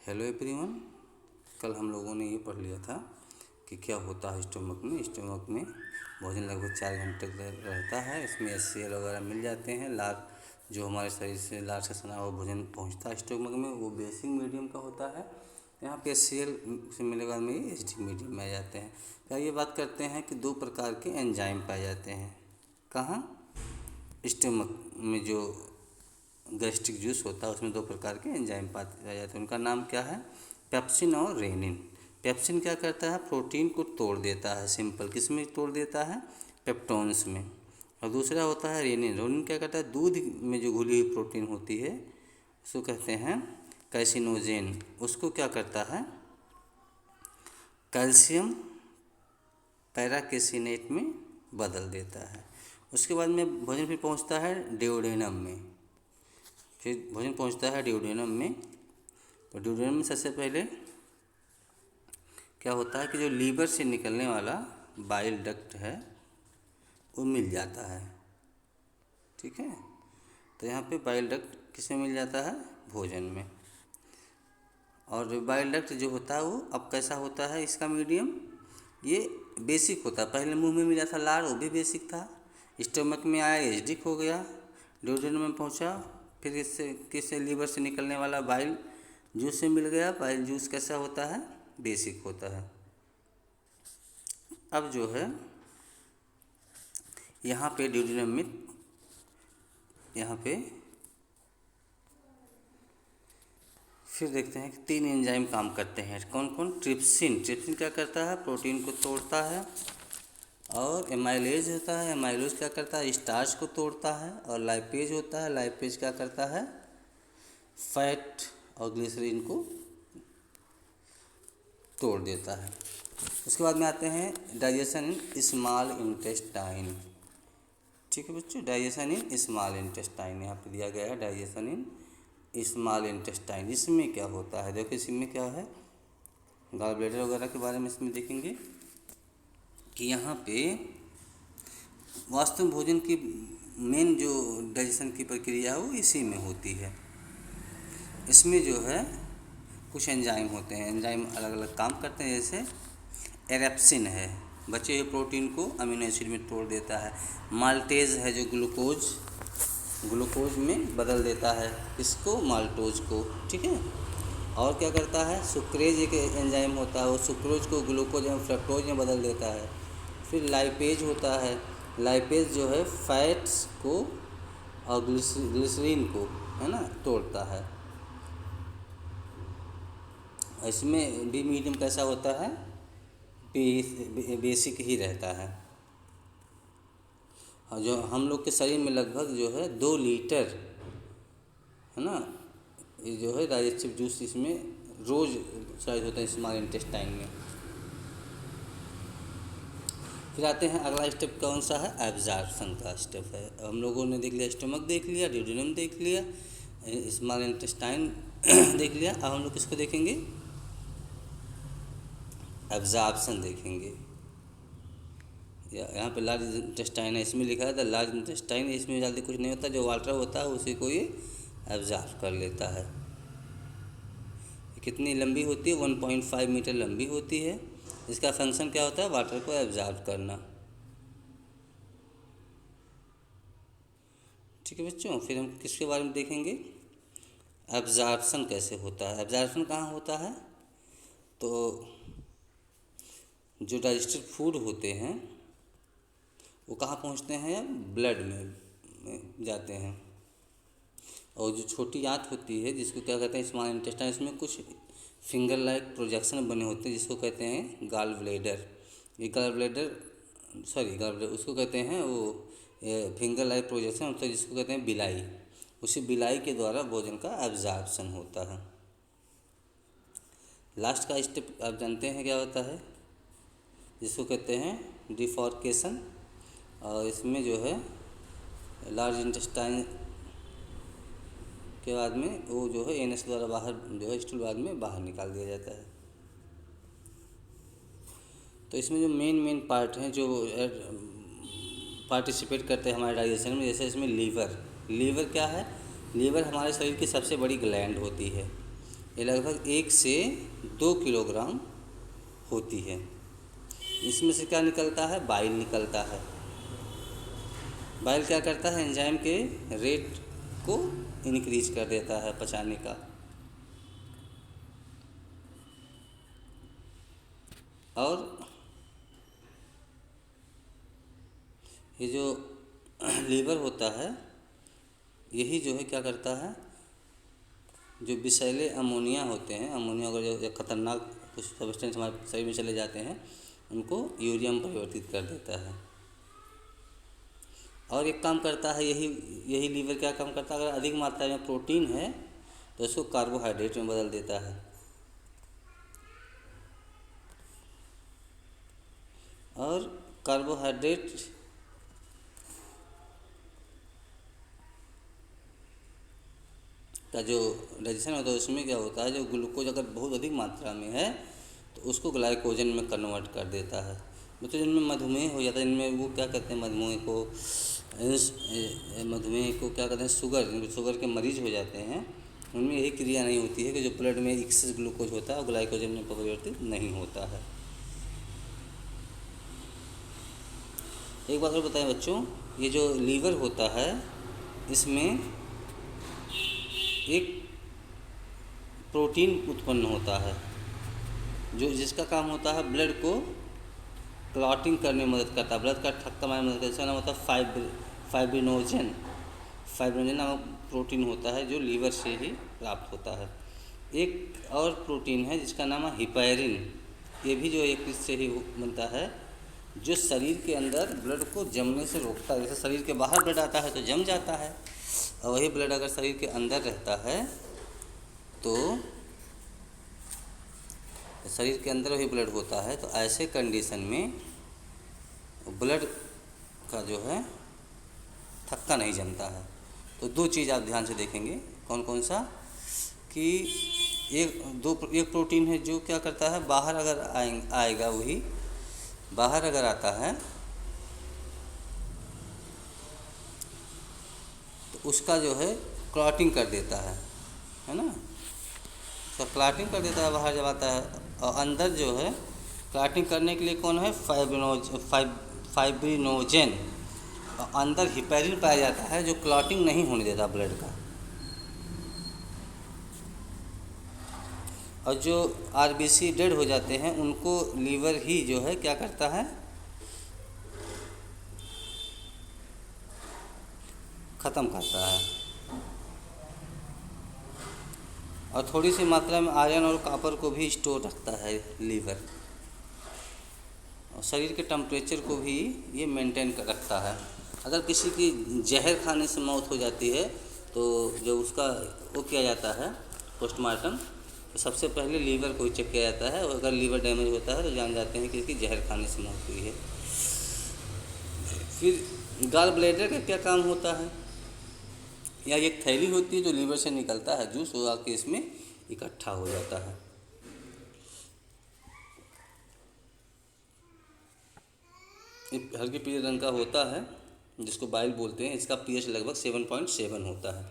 Hello everyone. कल हम लोगों ने ये पढ़ लिया था कि क्या होता है स्टमक में। स्टमक में भोजन लगभग 4 घंटे तक रहता है। इसमें HCl वगैरह मिल जाते हैं। लार जो हमारे शरीर से लार से सना हुआ भोजन पहुंचता है स्टमक में, वो बेसिक मीडियम का होता है। यहाँ पे HCl से मिलने के बाद में ये HD मीडियम में आ जाते हैं। क्या ये बात करते हैं कि 2 प्रकार के एंजाइम पाए जाते हैं। कहाँ? स्टमक में जो गैस्ट्रिक जूस होता है उसमें 2 प्रकार के एंजाइम पाए जाते हैं। उनका नाम क्या है? पेप्सिन और रेनिन। पेप्सिन क्या करता है? प्रोटीन को तोड़ देता है। सिंपल किस में तोड़ देता है? पेप्टोन्स में। और दूसरा होता है रेनिन। रेनिन क्या करता है? दूध में जो घुली हुई प्रोटीन होती है उसको कहते हैं कैसिनोजेन। उसको क्या करता है? कैल्शियम पैराकेसिनेट में बदल देता है। उसके बाद में भोजन फिर पहुंचता है ड्यूडेनम में। फिर भोजन पहुंचता है ड्यूडेनम में। तो ड्यूडेनम में सबसे पहले क्या होता है कि जो लीवर से निकलने वाला बाइल डक्ट है वो मिल जाता है। ठीक है, तो यहाँ पे बाइल डक्ट किसमें मिल जाता है? भोजन में। और बाइल डक्ट जो होता है वो अब कैसा होता है? इसका मीडियम ये बेसिक होता है। पहले मुंह में मिला था लार, वो भी बेसिक था। स्टमक में आया, एसिडिक हो गया। ड्यूडेनम में पहुंचा, फिर इससे किससे? लीवर से निकलने वाला बाइल जूस से मिल गया। बाइल जूस कैसा होता है? बेसिक होता है। अब जो है यहाँ पे ड्यूडेनम में यहाँ पे फिर देखते हैं कि 3 एंजाइम काम करते हैं। कौन कौन? ट्रिप्सिन। ट्रिप्सिन क्या करता है? प्रोटीन को तोड़ता है। और एमाइलेज होता है। एमाइलेज क्या करता है? स्टार्च को तोड़ता है। और लाइपेज होता है। लाइपेज क्या करता है? फैट और ग्लिसरीन को तोड़ देता है। उसके बाद में आते हैं डाइजेशन इन स्मॉल इंटेस्टाइन। ठीक है बच्चों, डाइजेशन इन स्मॉल इंटेस्टाइन यहाँ पे दिया गया है। डाइजेशन इन स्मॉल इंटेस्टाइन, इसमें क्या होता है? देखो इसमें क्या है, गॉल ब्लैडर वगैरह के बारे में इसमें देखेंगे कि यहाँ पे वास्तव में भोजन की मेन जो डाइजेशन की प्रक्रिया है वो इसी में होती है। इसमें जो है कुछ एंजाइम होते हैं। एंजाइम अलग अलग काम करते हैं। जैसे एरेप्सिन है, बचे हुए प्रोटीन को अमीनो एसिड में तोड़ देता है। माल्टेज है जो ग्लूकोज में बदल देता है। इसको माल्टोज को। ठीक है, और क्या करता है? सुक्रेज एक एंजाइम होता है, वो सुक्रोज को ग्लूकोज या फ्रक्टोज में बदल देता है। फिर लाइपेज होता है। लाइपेज जो है फैट्स को और ग्लिसरीन को, है ना, तोड़ता है। इसमें भी मीडियम कैसा होता है? बेसिक ही रहता है। और जो हम लोग के शरीर में लगभग जो है 2 लीटर, है ना, ये जो है डाइजेस्टिव जूस इसमें रोज़ साइज होता है स्मॉल इंटेस्टाइन में। फिर आते हैं अगला स्टेप कौन सा है? एब्जॉर्प्शन का स्टेप है। हम लोगों ने देख लिया, स्टमक देख लिया, ड्यूडेनम देख लिया, स्मॉल इंटेस्टाइन देख लिया। अब हम लोग किसको देखेंगे? एब्जॉर्प्शन देखेंगे। यहाँ पे लार्ज इंटेस्टाइन है, इसमें लिखा है द लार्ज इंटेस्टाइन। इसमें जल्दी कुछ नहीं होता, जो वाटर होता है उसी को ये एब्जॉर्ब कर लेता है। कितनी लंबी होती है? 1.5 मीटर लंबी होती है। इसका फंक्शन क्या होता है? वाटर को एब्जॉर्ब करना। ठीक है बच्चों, फिर हम किसके बारे में देखेंगे? एब्जॉर्प्शन कैसे होता है। एब्जॉर्प्शन कहाँ होता है? तो जो डाइजेस्टेड फूड होते हैं वो कहाँ पहुँचते हैं? ब्लड में जाते हैं। और जो छोटी आंत होती है जिसको क्या कहते हैं? स्मॉल इंटेस्टाइन, इसमें कुछ फिंगर लाइक प्रोजेक्शन बने होते हैं जिसको कहते हैं गॉल ब्लैडर। ये गॉल ब्लैडर उसको कहते हैं वो फिंगर लाइक प्रोजेक्शन होता है जिसको कहते हैं बिलाई। उसी बिलाई के द्वारा भोजन का एब्जॉर्प्शन होता है। लास्ट का स्टेप आप जानते हैं क्या होता है? जिसको कहते हैं डिफॉर्केशन। और इसमें जो है लार्ज इंटेस्टाइन के बाद में वो जो है एनएस द्वारा बाहर जो है स्टूल बाद में बाहर निकाल दिया जाता है। तो इसमें जो मेन पार्ट हैं जो पार्टिसिपेट करते हैं हमारे डाइजेशन में, जैसे इसमें लीवर क्या है? लीवर हमारे शरीर की सबसे बड़ी ग्लैंड होती है। ये लगभग 1 से 2 किलोग्राम होती है। इसमें से क्या निकलता है? बाइल निकलता है। बाइल क्या करता है? एंजाइम के रेट को इंक्रीज कर देता है पचाने का। और ये जो लीवर होता है, यही जो है क्या करता है, जो विषैले अमोनिया होते हैं, अमोनिया वगैरह जो खतरनाक कुछ सब्सटेंस हमारे शरीर में चले जाते हैं, उनको यूरिया में परिवर्तित कर देता है। और एक काम करता है, यही लीवर क्या काम करता है, अगर अधिक मात्रा में प्रोटीन है तो उसको कार्बोहाइड्रेट में बदल देता है। और कार्बोहाइड्रेट का जो डाइजेशन होता है उसमें क्या होता है, जो ग्लूकोज अगर बहुत अधिक मात्रा में है तो उसको ग्लाइकोजन में कन्वर्ट कर देता है। तो जिनमें मधुमेह हो जाता है, इनमें वो क्या कहते हैं, मधुमेह को क्या कहते हैं, शुगर के मरीज हो जाते हैं, उनमें यही क्रिया नहीं होती है कि जो ब्लड में एक्सेस ग्लूकोज होता है और ग्लाइकोजन में परिवर्तित नहीं होता है। एक बात और बताएं बच्चों, ये जो लीवर होता है इसमें एक प्रोटीन उत्पन्न होता है जिसका काम होता है ब्लड को क्लॉटिंग करने में मदद करता है, ब्लड का थक्का मारने में मदद करता है। इसका नाम होता है फाइब्रिनोजन नामक प्रोटीन होता है जो लीवर से ही प्राप्त होता है। एक और प्रोटीन है जिसका नाम है हिपैरिन, ये भी जो एक से ही बनता है, जो शरीर के अंदर ब्लड को जमने से रोकता है। जैसे शरीर के बाहर ब्लड आता है तो जम जाता है, और वही ब्लड अगर शरीर के अंदर रहता है तो शरीर के अंदर वही ब्लड होता है, तो ऐसे कंडीशन में ब्लड का जो है थक्का नहीं जमता है। तो दो चीज़ आप ध्यान से देखेंगे, कौन कौन सा, कि एक प्रोटीन है जो क्या करता है, बाहर अगर आएगा, वही बाहर अगर आता है तो उसका जो है क्लॉटिंग कर देता है ना, तो क्लॉटिंग कर देता है बाहर जब आता है। और अंदर जो है क्लॉटिंग करने के लिए कौन है, फाइब्रिनोजन, और अंदर हिपैरिन पाया जाता है जो क्लॉटिंग नहीं होने देता ब्लड का। और जो आरबीसी डेड हो जाते हैं उनको लीवर ही जो है क्या करता है, ख़त्म करता है। और थोड़ी सी मात्रा में आयरन और कॉपर को भी स्टोर रखता है लीवर, और शरीर के टेम्परेचर को भी ये मेंटेन कर रखता है। अगर किसी की जहर खाने से मौत हो जाती है तो जब उसका वो किया जाता है पोस्टमार्टम, तो सबसे पहले लीवर को चेक किया जाता है, और अगर लीवर डैमेज होता है तो जान जाते हैं कि इसकी जहर खाने से मौत हुई है। फिर गॉल ब्लैडर का क्या काम होता है, या एक थैली होती है जो लीवर से निकलता है जूस, वो आके इसमें इकट्ठा हो जाता है। ये हल्के पीले रंग का होता है जिसको बाइल बोलते हैं, इसका पीएच लगभग 7.7 होता है।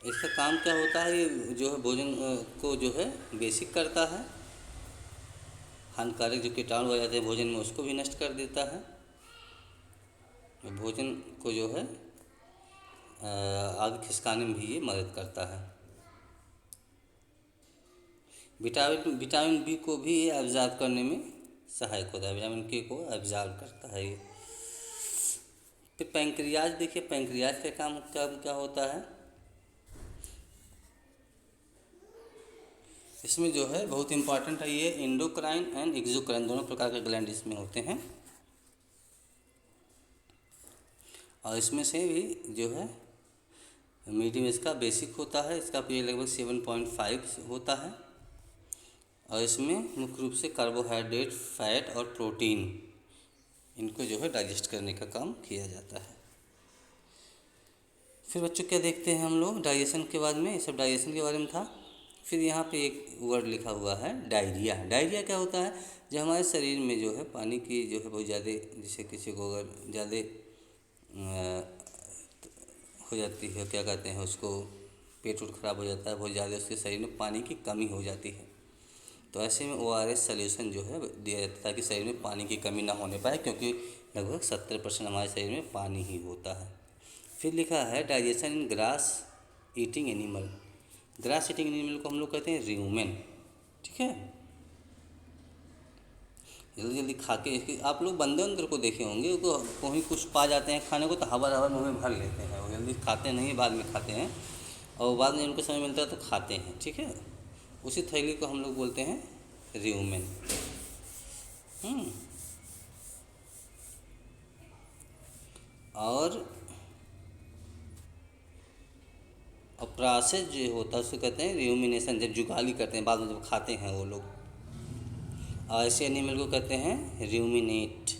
इसका काम क्या होता है, ये जो है भोजन को जो है बेसिक करता है, हानिकारक जो कीटाणु आ जाते हैं भोजन में उसको भी नष्ट कर देता है, भोजन को जो है आगे खिसकाने में भी ये मदद करता है। विटामिन बी को भी ये एब्जॉर्ब करने में सहायक होता है, विटामिन के को एब्जॉर्ब करता है ये। फिर पैंक्रियाज देखिए, पैंक्रियाज का काम क्या होता है, इसमें जो है बहुत इम्पॉर्टेंट है, ये एंडोक्राइन एंड एक्सोक्राइन दोनों प्रकार के ग्लैंड इसमें होते हैं। और इसमें से भी जो है मीडियम इसका बेसिक होता है, इसका पीएच लगभग 7.5 होता है। और इसमें मुख्य रूप से कार्बोहाइड्रेट, फैट और प्रोटीन, इनको जो है डाइजेस्ट करने का काम किया जाता है। फिर बच्चों क्या देखते हैं हम लोग डाइजेशन के बाद में, ये सब डाइजेशन के बारे में था। फिर यहाँ पे एक वर्ड लिखा हुआ है डायरिया। डायरिया क्या होता है, जो हमारे शरीर में जो है पानी की जो है बहुत ज़्यादा, जैसे किसी को अगर ज़्यादा हो जाती है, क्या कहते हैं उसको, पेट उट खराब हो जाता है, बहुत ज़्यादा उसके शरीर में पानी की कमी हो जाती है। तो ऐसे में ORS सॉल्यूशन जो है दिया जाता है ताकि शरीर में पानी की कमी ना होने पाए, क्योंकि लगभग 70% हमारे शरीर में पानी ही होता है। फिर लिखा है डाइजेशन इन grass eating animal. Grass eating animal को हम लोग कहते हैं र्यूमेन, ठीक है। जल्दी जल्दी खा के आप लोग बंदर अंदर को देखे होंगे, वो कहीं कुछ पा जाते हैं खाने को तो हवा हवा मुँह में भर लेते हैं, वो जल्दी खाते नहीं, बाद में खाते हैं, और बाद में उनको समय मिलता है तो खाते हैं, ठीक है। उसी थैली को हम लोग बोलते हैं र्यूमेन। और प्रोसेस जो होता है उसको कहते हैं र्यूमिनेशन, जब जुगाली करते हैं बाद में जब खाते हैं वो लोग, और ऐसे एनिमल को कहते हैं र्यूमिनेट।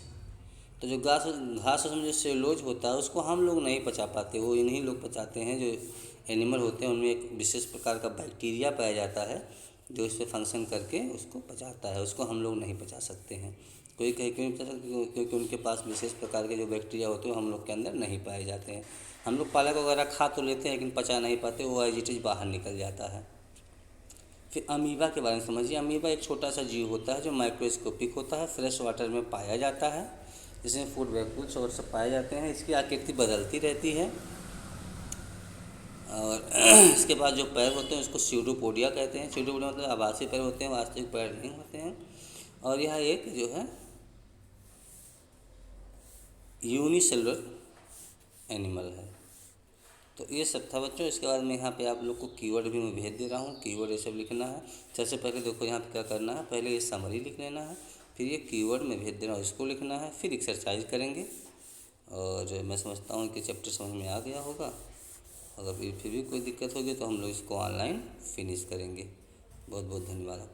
तो जो घास घास में जो सेलुलोज होता है उसको हम लोग नहीं पचा पाते, वो इन्हीं लोग पचाते हैं। जो एनिमल होते हैं उनमें एक विशेष प्रकार का बैक्टीरिया पाया जाता है जो इससे फंक्शन करके उसको पचाता है, उसको हम लोग नहीं पचा सकते हैं। कोई कहे क्यों नहीं पचा सकते, क्योंकि उनके पास विशेष प्रकार के जो बैक्टीरिया होते हैं हम लोग के अंदर नहीं पाए जाते हैं। हम लोग पालक वगैरह खा तो लेते हैं लेकिन पचा नहीं पाते, वो एज इट इज़ बाहर निकल जाता है। फिर अमीबा के बारे में समझिए। अमीबा एक छोटा सा जीव होता है जो माइक्रोस्कोपिक होता है, फ्रेश वाटर में पाया जाता है, जिसमें फूड वेक्यूल्स और सब पाए जाते हैं। इसकी आकृति बदलती रहती है, और इसके बाद जो पैर होते हैं उसको स्यूडोपोडिया कहते हैं। स्यूडोपोडिया मतलब आभासी पैर होते हैं, वास्तविक पैर नहीं होते हैं। और यह एक जो है यूनिसेलुलर एनिमल है। तो ये सब था बच्चों। इसके बाद में यहाँ पे आप लोग को कीवर्ड भी मैं भेज दे रहा हूँ, कीवर्ड ये सब लिखना है। सबसे पहले देखो यहाँ पे क्या करना है, पहले ये समरी लिख लेना है, फिर ये कीवर्ड मैं भेज दे रहा हूँ इसको लिखना है, फिर एक्सरसाइज करेंगे। और मैं समझता हूँ कि चैप्टर समझ में आ गया होगा। अगर फिर भी कोई दिक्कत होगी तो हम लोग इसको ऑनलाइन फिनिश करेंगे। बहुत बहुत धन्यवाद।